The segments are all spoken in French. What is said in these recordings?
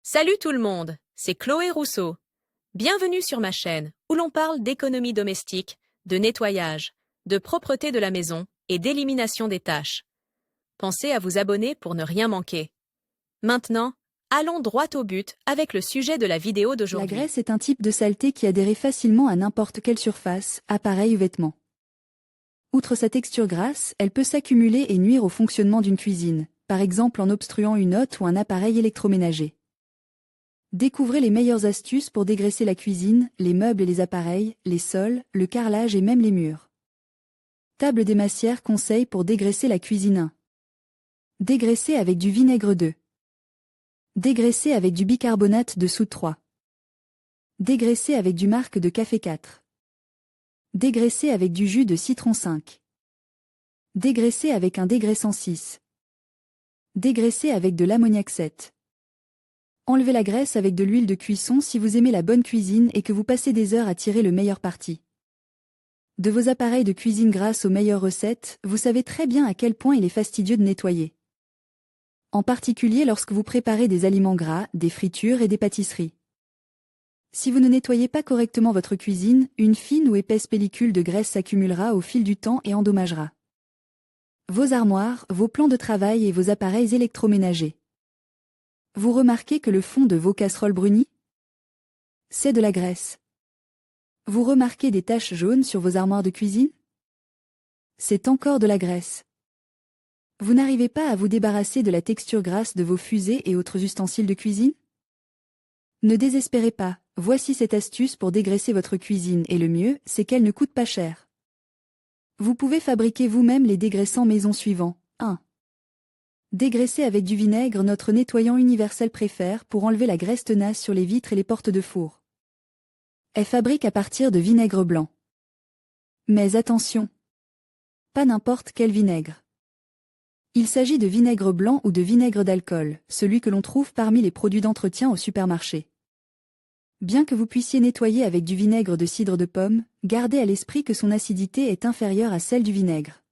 Salut tout le monde, c'est Chloé Rousseau. Bienvenue sur ma chaîne où l'on parle d'économie domestique, de nettoyage, de propreté de la maison et d'élimination des tâches. Pensez à vous abonner pour ne rien manquer. Maintenant, allons droit au but avec le sujet de la vidéo La d'aujourd'hui. graisse est un type de saleté qui adhère facilement à n'importe quelle surface, appareil ou vêtement. Outre sa texture grasse, elle peut s'accumuler et nuire au fonctionnement d'une cuisine, par exemple en obstruant une hotte ou un appareil électroménager. Découvrez les meilleures astuces pour dégraisser la cuisine, les meubles et les appareils, les sols, le carrelage et même les murs. Table des massières conseils pour dégraisser la cuisine 1. Dégraisser avec du vinaigre 2. Dégraisser avec du bicarbonate de soude 3. Dégraisser avec du marc de café 4. Dégraisser avec du jus de citron 5. Dégraisser avec un dégraissant 6. Dégraisser avec de l'ammoniac 7. Enlevez la graisse avec de l'huile de cuisson si vous aimez la bonne cuisine et que vous passez des heures à tirer le meilleur parti. De vos appareils de cuisine grâce aux meilleures recettes, vous savez très bien à quel point il est fastidieux de nettoyer. En particulier lorsque vous préparez des aliments gras, des fritures et des pâtisseries. Si vous ne nettoyez pas correctement votre cuisine, une fine ou épaisse pellicule de graisse s'accumulera au fil du temps et endommagera vos armoires, vos plans de travail et vos appareils électroménagers. Vous remarquez que le fond de vos casseroles brunit? C'est de la graisse. Vous remarquez des taches jaunes sur vos armoires de cuisine? C'est encore de la graisse. Vous n'arrivez pas à vous débarrasser de la texture grasse de vos fusées et autres ustensiles de cuisine? Ne désespérez pas, voici cette astuce pour dégraisser votre cuisine et le mieux, c'est qu'elle ne coûte pas cher. Vous pouvez fabriquer vous-même les dégraissants maison suivants. 1. Dégraisser avec du vinaigre. Notre nettoyant universel préfère pour enlever la graisse tenace sur les vitres et les portes de four. Elle fabrique à partir de vinaigre blanc. Mais attention! Pas n'importe quel vinaigre. Il s'agit de vinaigre blanc ou de vinaigre d'alcool, celui que l'on trouve parmi les produits d'entretien au supermarché. Bien que vous puissiez nettoyer avec du vinaigre de cidre de pomme, gardez à l'esprit que son acidité est inférieure à celle du vinaigre.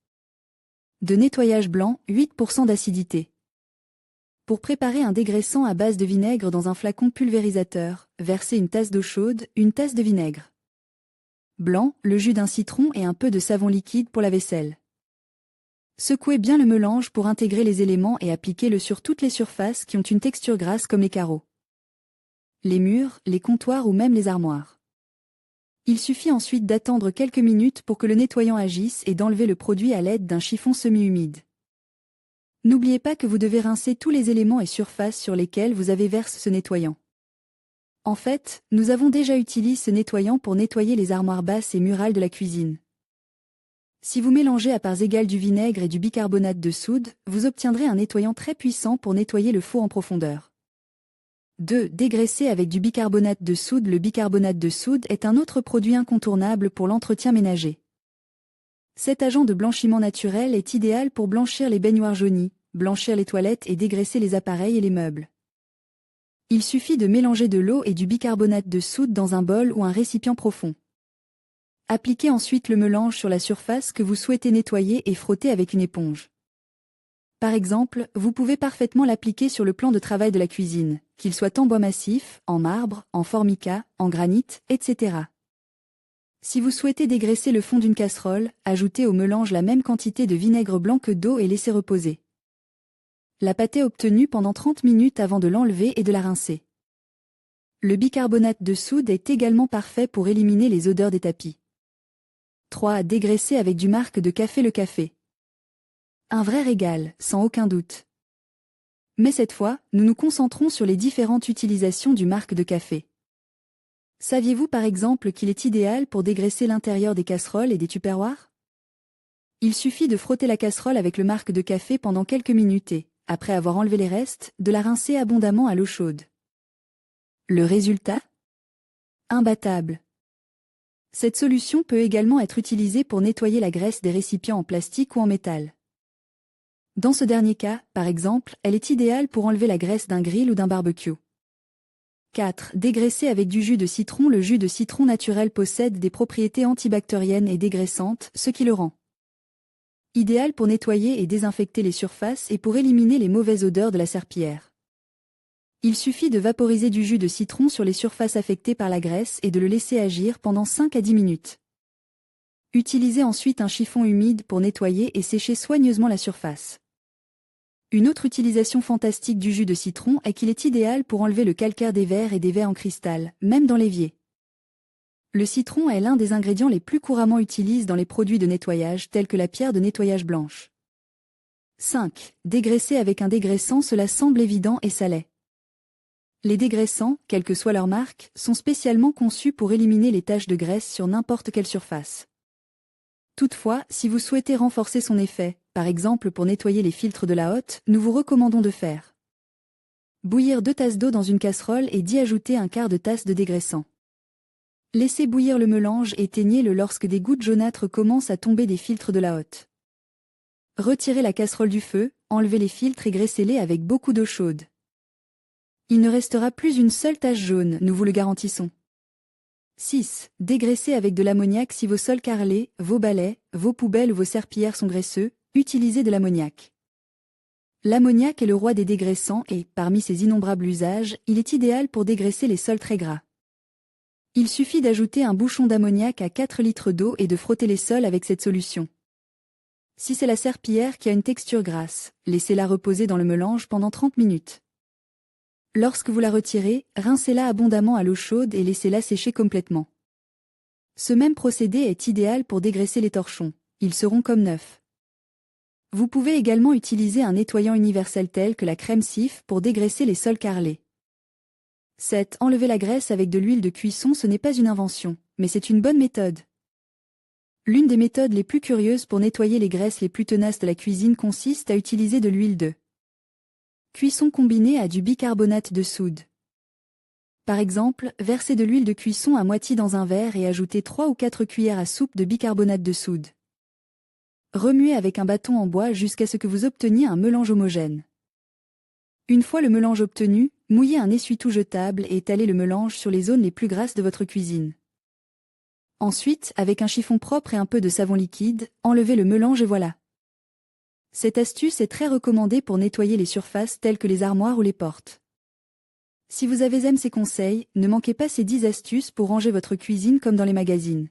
De nettoyage blanc, 8% d'acidité. Pour préparer un dégraissant à base de vinaigre dans un flacon pulvérisateur, versez une tasse d'eau chaude, une tasse de vinaigre blanc, le jus d'un citron et un peu de savon liquide pour la vaisselle. Secouez bien le mélange pour intégrer les éléments et appliquez-le sur toutes les surfaces qui ont une texture grasse comme les carreaux, les murs, les comptoirs ou même les armoires. Il suffit ensuite d'attendre quelques minutes pour que le nettoyant agisse et d'enlever le produit à l'aide d'un chiffon semi-humide. N'oubliez pas que vous devez rincer tous les éléments et surfaces sur lesquels vous avez versé ce nettoyant. En fait, nous avons déjà utilisé ce nettoyant pour nettoyer les armoires basses et murales de la cuisine. Si vous mélangez à parts égales du vinaigre et du bicarbonate de soude, vous obtiendrez un nettoyant très puissant pour nettoyer le four en profondeur. 2. Dégraisser avec du bicarbonate de soude. Le bicarbonate de soude est un autre produit incontournable pour l'entretien ménager. Cet agent de blanchiment naturel est idéal pour blanchir les baignoires jaunies, blanchir les toilettes et dégraisser les appareils et les meubles. Il suffit de mélanger de l'eau et du bicarbonate de soude dans un bol ou un récipient profond. Appliquez ensuite le mélange sur la surface que vous souhaitez nettoyer et frottez avec une éponge. Par exemple, vous pouvez parfaitement l'appliquer sur le plan de travail de la cuisine, qu'il soit en bois massif, en marbre, en formica, en granit, etc. Si vous souhaitez dégraisser le fond d'une casserole, ajoutez au mélange la même quantité de vinaigre blanc que d'eau et laissez reposer la pâte obtenue pendant 30 minutes avant de l'enlever et de la rincer. Le bicarbonate de soude est également parfait pour éliminer les odeurs des tapis. 3. Dégraisser avec du marc de café. Le café. Un vrai régal, sans aucun doute. Mais cette fois, nous nous concentrons sur les différentes utilisations du marc de café. Saviez-vous par exemple qu'il est idéal pour dégraisser l'intérieur des casseroles et des tupperwares? Il suffit de frotter la casserole avec le marc de café pendant quelques minutes et, après avoir enlevé les restes, de la rincer abondamment à l'eau chaude. Le résultat? Imbattable. Cette solution peut également être utilisée pour nettoyer la graisse des récipients en plastique ou en métal. Dans ce dernier cas, par exemple, elle est idéale pour enlever la graisse d'un grill ou d'un barbecue. 4. Dégraisser avec du jus de citron. Le jus de citron naturel possède des propriétés antibactériennes et dégraissantes, ce qui le rend idéal pour nettoyer et désinfecter les surfaces et pour éliminer les mauvaises odeurs de la serpillière. Il suffit de vaporiser du jus de citron sur les surfaces affectées par la graisse et de le laisser agir pendant 5 à 10 minutes. Utilisez ensuite un chiffon humide pour nettoyer et sécher soigneusement la surface. Une autre utilisation fantastique du jus de citron est qu'il est idéal pour enlever le calcaire des verres et des verres en cristal, même dans l'évier. Le citron est l'un des ingrédients les plus couramment utilisés dans les produits de nettoyage tels que la pierre de nettoyage blanche. 5. Dégraisser avec un dégraissant. Cela semble évident et ça l'est. Les dégraissants, quelle que soit leur marque, sont spécialement conçus pour éliminer les taches de graisse sur n'importe quelle surface. Toutefois, si vous souhaitez renforcer son effet, par exemple pour nettoyer les filtres de la hotte, nous vous recommandons de faire bouillir 2 tasses d'eau dans une casserole et d'y ajouter un quart de tasse de dégraissant. Laissez bouillir le mélange et teignez-le lorsque des gouttes jaunâtres commencent à tomber des filtres de la hotte. Retirez la casserole du feu, enlevez les filtres et graissez-les avec beaucoup d'eau chaude. Il ne restera plus une seule tache jaune, nous vous le garantissons. 6. Dégraissez avec de l'ammoniac. Si vos sols carrelés, vos balais, vos poubelles ou vos serpillères sont graisseux, utilisez de l'ammoniac. L'ammoniac est le roi des dégraissants et, parmi ses innombrables usages, il est idéal pour dégraisser les sols très gras. Il suffit d'ajouter un bouchon d'ammoniac à 4 litres d'eau et de frotter les sols avec cette solution. Si c'est la serpillière qui a une texture grasse, laissez-la reposer dans le mélange pendant 30 minutes. Lorsque vous la retirez, rincez-la abondamment à l'eau chaude et laissez-la sécher complètement. Ce même procédé est idéal pour dégraisser les torchons, ils seront comme neufs. Vous pouvez également utiliser un nettoyant universel tel que la crème Cif pour dégraisser les sols carrelés. 7. Enlever la graisse avec de l'huile de cuisson. Ce n'est pas une invention, mais c'est une bonne méthode. L'une des méthodes les plus curieuses pour nettoyer les graisses les plus tenaces de la cuisine consiste à utiliser de l'huile de cuisson combinée à du bicarbonate de soude. Par exemple, versez de l'huile de cuisson à moitié dans un verre et ajoutez 3 ou 4 cuillères à soupe de bicarbonate de soude. Remuez avec un bâton en bois jusqu'à ce que vous obteniez un mélange homogène. Une fois le mélange obtenu, mouillez un essuie-tout jetable et étalez le mélange sur les zones les plus grasses de votre cuisine. Ensuite, avec un chiffon propre et un peu de savon liquide, enlevez le mélange et voilà. Cette astuce est très recommandée pour nettoyer les surfaces telles que les armoires ou les portes. Si vous avez aimé ces conseils, ne manquez pas ces 10 astuces pour ranger votre cuisine comme dans les magazines.